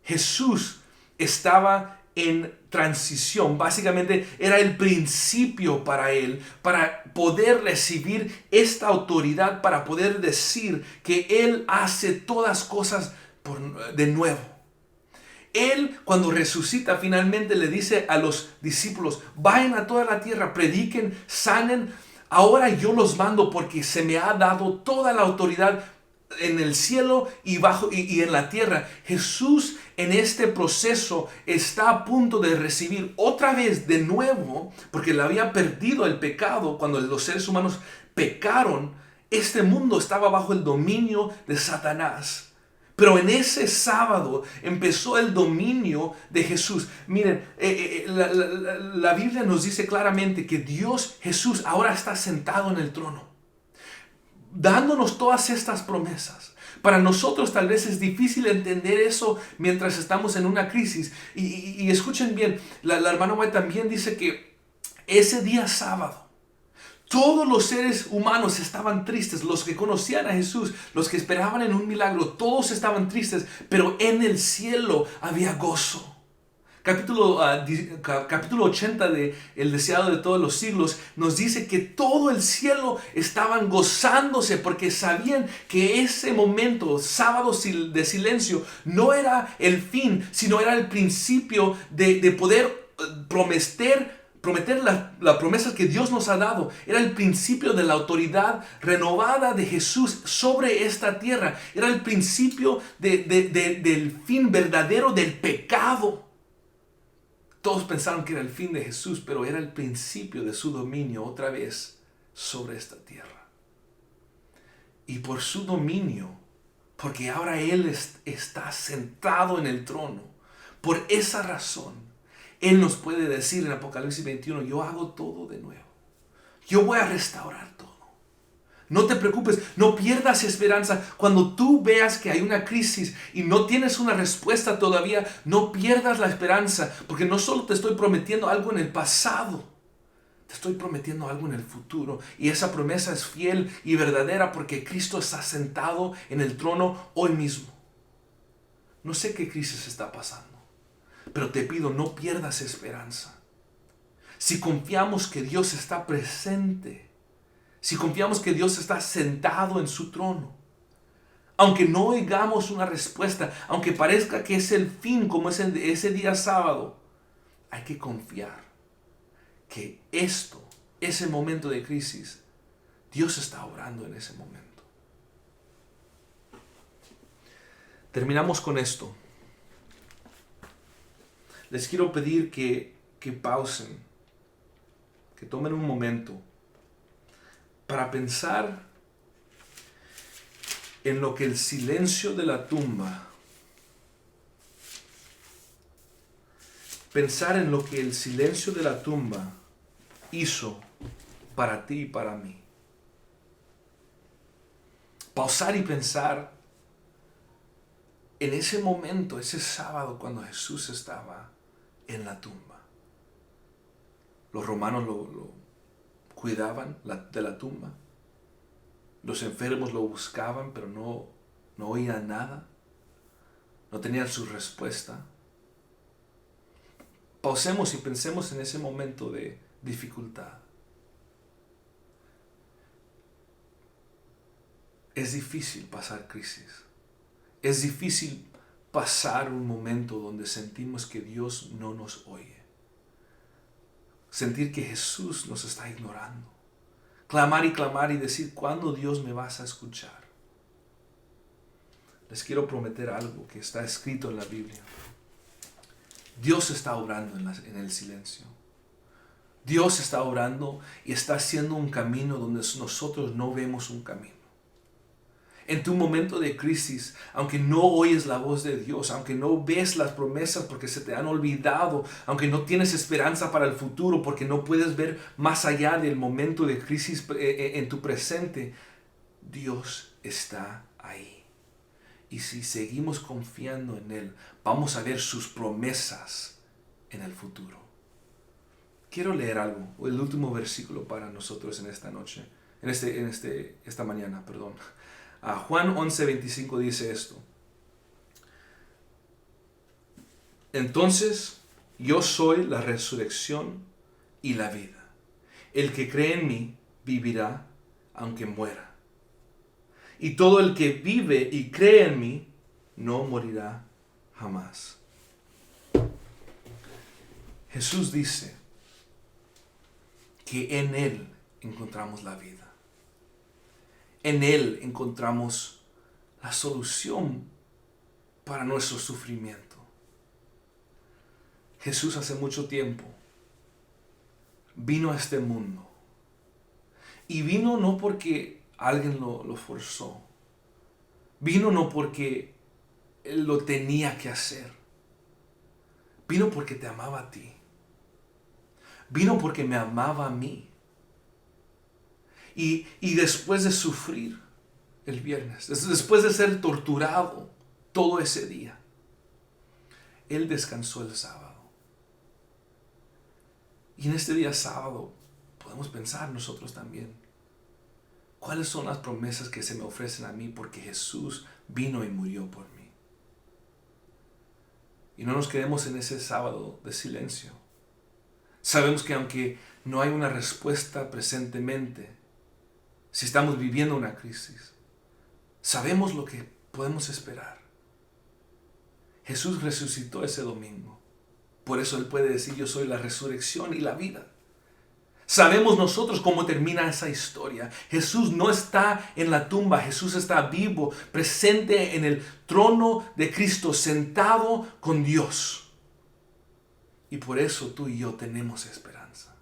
Speaker 3: Jesús estaba en transición. Básicamente era el principio para Él, para poder recibir esta autoridad, para poder decir que Él hace todas cosas de nuevo. Él, cuando resucita, finalmente le dice a los discípulos: vayan a toda la tierra, prediquen, sanen. Ahora yo los mando porque se me ha dado toda la autoridad en el cielo y en la tierra. Jesús en este proceso está a punto de recibir otra vez de nuevo, porque le había perdido el pecado cuando los seres humanos pecaron. Este mundo estaba bajo el dominio de Satanás. Pero en ese sábado empezó el dominio de Jesús. Miren, la Biblia nos dice claramente que Dios, Jesús, ahora está sentado en el trono, dándonos todas estas promesas. Para nosotros tal vez es difícil entender eso mientras estamos en una crisis. Y escuchen bien, la hermana White también dice que ese día sábado, todos los seres humanos estaban tristes. Los que conocían a Jesús, los que esperaban en un milagro, todos estaban tristes. Pero en el cielo había gozo. Capítulo 80 de El deseado de todos los siglos nos dice que todo el cielo estaban gozándose porque sabían que ese momento, sábado de silencio, no era el fin, sino era el principio de poder prometer las promesas que Dios nos ha dado. Era el principio de la autoridad renovada de Jesús sobre esta tierra. Era el principio del fin verdadero del pecado. Todos pensaron que era el fin de Jesús, pero era el principio de su dominio otra vez sobre esta tierra. y por su dominio, porque ahora Él está sentado en el trono. Por esa razón, Él nos puede decir en Apocalipsis 21, yo hago todo de nuevo. Yo voy a restaurar todo. No te preocupes, no pierdas esperanza. Cuando tú veas que hay una crisis y no tienes una respuesta todavía, no pierdas la esperanza, porque no solo te estoy prometiendo algo en el pasado, te estoy prometiendo algo en el futuro. Y esa promesa es fiel y verdadera porque Cristo está sentado en el trono hoy mismo. No sé qué crisis está pasando, pero te pido, no pierdas esperanza. Si confiamos que Dios está presente, si confiamos que Dios está sentado en su trono, aunque no oigamos una respuesta, aunque parezca que es el fin como es ese día sábado, hay que confiar que ese momento de crisis, Dios está obrando en ese momento. Terminamos con esto. Les quiero pedir que pausen, que tomen un momento para pensar en lo que el silencio de la tumba, hizo para ti y para mí. Pausar y pensar en ese momento, ese sábado cuando Jesús estaba en la tumba. Los romanos lo cuidaban de la tumba. Los enfermos lo buscaban, pero no oían nada. No tenían su respuesta. Pausemos y pensemos en ese momento de dificultad. Es difícil pasar crisis. Es difícil pasar un momento donde sentimos que Dios no nos oye. Sentir que Jesús nos está ignorando. Clamar y decir, ¿cuándo Dios me vas a escuchar? Les quiero prometer algo que está escrito en la Biblia. Dios está obrando en el silencio. Dios está obrando y está haciendo un camino donde nosotros no vemos un camino. En tu momento de crisis, aunque no oyes la voz de Dios, aunque no ves las promesas porque se te han olvidado, aunque no tienes esperanza para el futuro porque no puedes ver más allá del momento de crisis en tu presente, Dios está ahí. Y si seguimos confiando en Él, vamos a ver sus promesas en el futuro. Quiero leer algo, el último versículo para nosotros en esta noche, esta mañana, perdón. Juan 11:25 dice esto. Entonces, yo soy la resurrección y la vida. El que cree en mí vivirá aunque muera. Y todo el que vive y cree en mí no morirá jamás. Jesús dice que en Él encontramos la vida. En Él encontramos la solución para nuestro sufrimiento. Jesús hace mucho tiempo vino a este mundo. Y vino no porque alguien lo forzó. Vino no porque Él lo tenía que hacer. Vino porque te amaba a ti. Vino porque me amaba a mí. Y después de sufrir el viernes, después de ser torturado todo ese día, Él descansó el sábado. Y en este día sábado podemos pensar nosotros también, ¿cuáles son las promesas que se me ofrecen a mí porque Jesús vino y murió por mí? Y no nos quedemos en ese sábado de silencio. Sabemos que aunque no hay una respuesta presentemente, si estamos viviendo una crisis, sabemos lo que podemos esperar. Jesús resucitó ese domingo. Por eso Él puede decir, yo soy la resurrección y la vida. Sabemos nosotros cómo termina esa historia. Jesús no está en la tumba. Jesús está vivo, presente en el trono de Cristo, sentado con Dios. Y por eso tú y yo tenemos esperanza.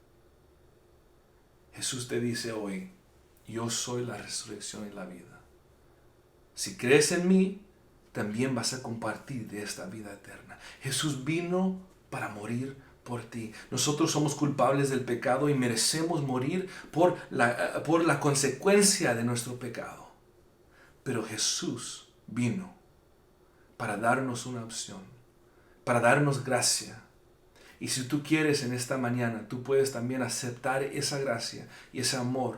Speaker 3: Jesús te dice hoy, yo soy la resurrección y la vida. Si crees en mí, también vas a compartir de esta vida eterna. Jesús vino para morir por ti. Nosotros somos culpables del pecado y merecemos morir por la consecuencia de nuestro pecado. Pero Jesús vino para darnos una opción, para darnos gracia. Y si tú quieres en esta mañana, tú puedes también aceptar esa gracia y ese amor,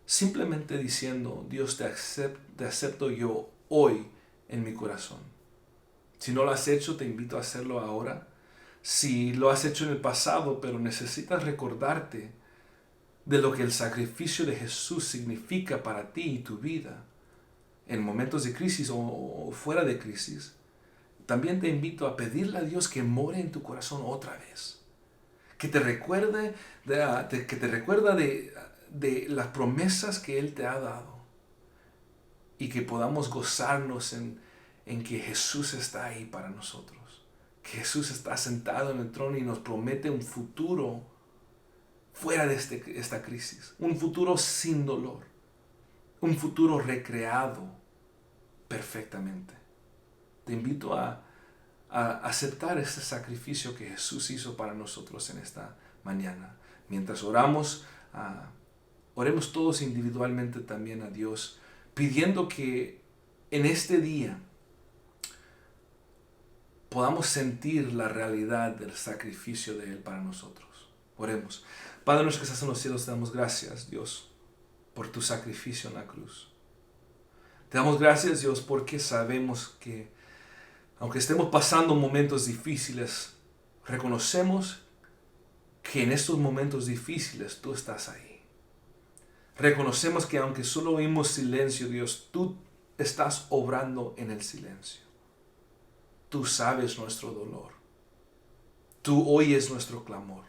Speaker 3: simplemente diciendo: Dios, te acepto yo hoy en mi corazón. Si no lo has hecho, te invito a hacerlo ahora. Si lo has hecho en el pasado, pero necesitas recordarte de lo que el sacrificio de Jesús significa para ti y tu vida, en momentos de crisis o fuera de crisis, también te invito a pedirle a Dios que more en tu corazón otra vez. Que te recuerde de las promesas que Él te ha dado. Y que podamos gozarnos en que Jesús está ahí para nosotros. Que Jesús está sentado en el trono y nos promete un futuro fuera de esta crisis. Un futuro sin dolor. Un futuro recreado perfectamente. Te invito a aceptar este sacrificio que Jesús hizo para nosotros en esta mañana. Mientras oramos, oremos todos individualmente también a Dios, pidiendo que en este día podamos sentir la realidad del sacrificio de Él para nosotros. Oremos. Padre nuestro que estás en los cielos, te damos gracias, Dios, por tu sacrificio en la cruz. Te damos gracias, Dios, porque sabemos que aunque estemos pasando momentos difíciles, reconocemos que en estos momentos difíciles tú estás ahí. Reconocemos que aunque solo oímos silencio, Dios, tú estás obrando en el silencio. Tú sabes nuestro dolor. Tú oyes nuestro clamor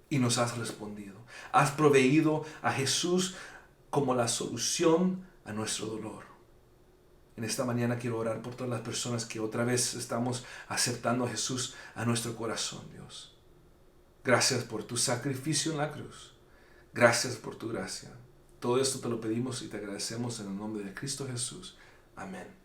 Speaker 3: y nos has respondido. Has proveído a Jesús como la solución a nuestro dolor. En esta mañana quiero orar por todas las personas que otra vez estamos aceptando a Jesús a nuestro corazón, Dios. Gracias por tu sacrificio en la cruz. Gracias por tu gracia. Todo esto te lo pedimos y te agradecemos en el nombre de Cristo Jesús. Amén.